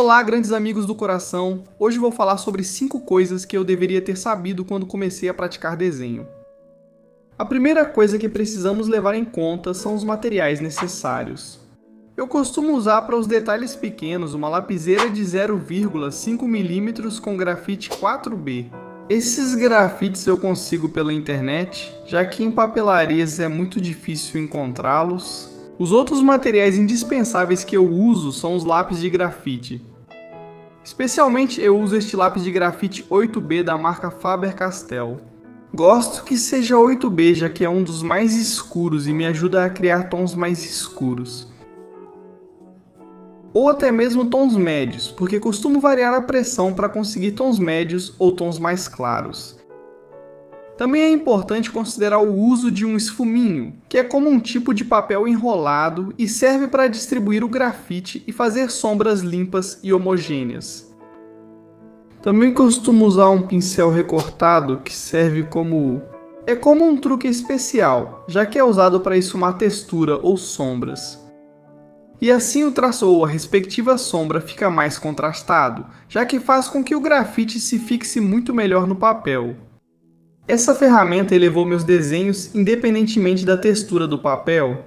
Olá, grandes amigos do coração! Hoje vou falar sobre 5 coisas que eu deveria ter sabido quando comecei a praticar desenho. A primeira coisa que precisamos levar em conta são os materiais necessários. Eu costumo usar para os detalhes pequenos uma lapiseira de 0,5 mm com grafite 4B. Esses grafites eu consigo pela internet, já que em papelarias é muito difícil encontrá-los. Os outros materiais indispensáveis que eu uso são os lápis de grafite. Especialmente eu uso este lápis de grafite 8B da marca Faber-Castell. Gosto que seja 8B, já que é um dos mais escuros e me ajuda a criar tons mais escuros. Ou até mesmo tons médios, porque costumo variar a pressão para conseguir tons médios ou tons mais claros. Também é importante considerar o uso de um esfuminho, que é como um tipo de papel enrolado e serve para distribuir o grafite e fazer sombras limpas e homogêneas. Também costumo usar um pincel recortado que serve como um truque especial, já que é usado para esfumar textura ou sombras. E assim o traço ou a respectiva sombra fica mais contrastado, já que faz com que o grafite se fixe muito melhor no papel. Essa ferramenta elevou meus desenhos independentemente da textura do papel.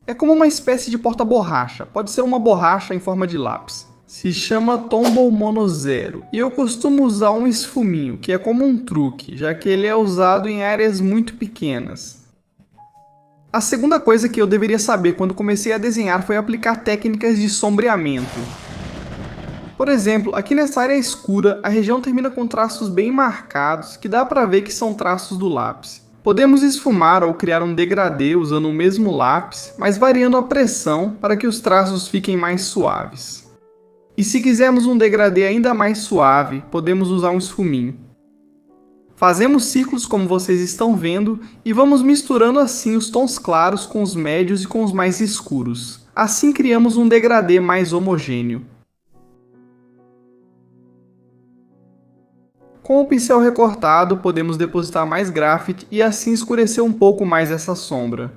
É como uma espécie de porta-borracha, pode ser uma borracha em forma de lápis. Se chama Tombow Mono Zero, e eu costumo usar um esfuminho, que é como um truque, já que ele é usado em áreas muito pequenas. A segunda coisa que eu deveria saber quando comecei a desenhar foi aplicar técnicas de sombreamento. Por exemplo, aqui nessa área escura, a região termina com traços bem marcados, que dá para ver que são traços do lápis. Podemos esfumar ou criar um degradê usando o mesmo lápis, mas variando a pressão para que os traços fiquem mais suaves. E se quisermos um degradê ainda mais suave, podemos usar um esfuminho. Fazemos círculos como vocês estão vendo e vamos misturando assim os tons claros com os médios e com os mais escuros. Assim criamos um degradê mais homogêneo. Com o pincel recortado, podemos depositar mais grafite e assim escurecer um pouco mais essa sombra.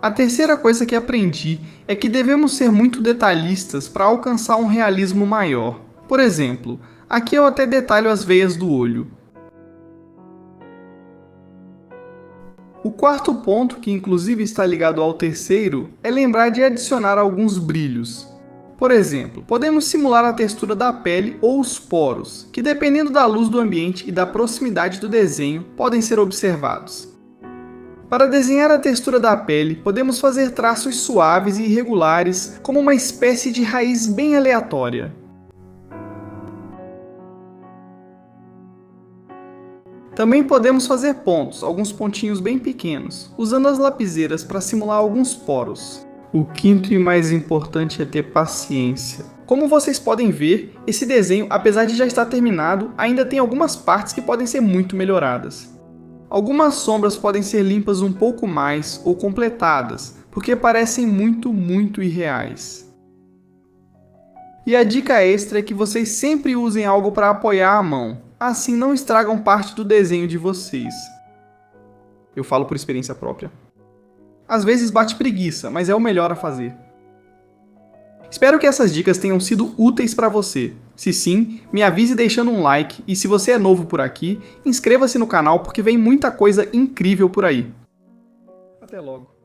A terceira coisa que aprendi é que devemos ser muito detalhistas para alcançar um realismo maior. Por exemplo, aqui eu até detalho as veias do olho. O quarto ponto, que inclusive está ligado ao terceiro, é lembrar de adicionar alguns brilhos. Por exemplo, podemos simular a textura da pele ou os poros, que dependendo da luz do ambiente e da proximidade do desenho, podem ser observados. Para desenhar a textura da pele, podemos fazer traços suaves e irregulares, como uma espécie de raiz bem aleatória. Também podemos fazer pontos, alguns pontinhos bem pequenos, usando as lapiseiras para simular alguns poros. O quinto e mais importante é ter paciência. Como vocês podem ver, esse desenho, apesar de já estar terminado, ainda tem algumas partes que podem ser muito melhoradas. Algumas sombras podem ser limpas um pouco mais ou completadas, porque parecem muito irreais. E a dica extra é que vocês sempre usem algo para apoiar a mão, assim não estragam parte do desenho de vocês. Eu falo por experiência própria. Às vezes bate preguiça, mas é o melhor a fazer. Espero que essas dicas tenham sido úteis para você. Se sim, me avise deixando um like e se você é novo por aqui, inscreva-se no canal porque vem muita coisa incrível por aí. Até logo!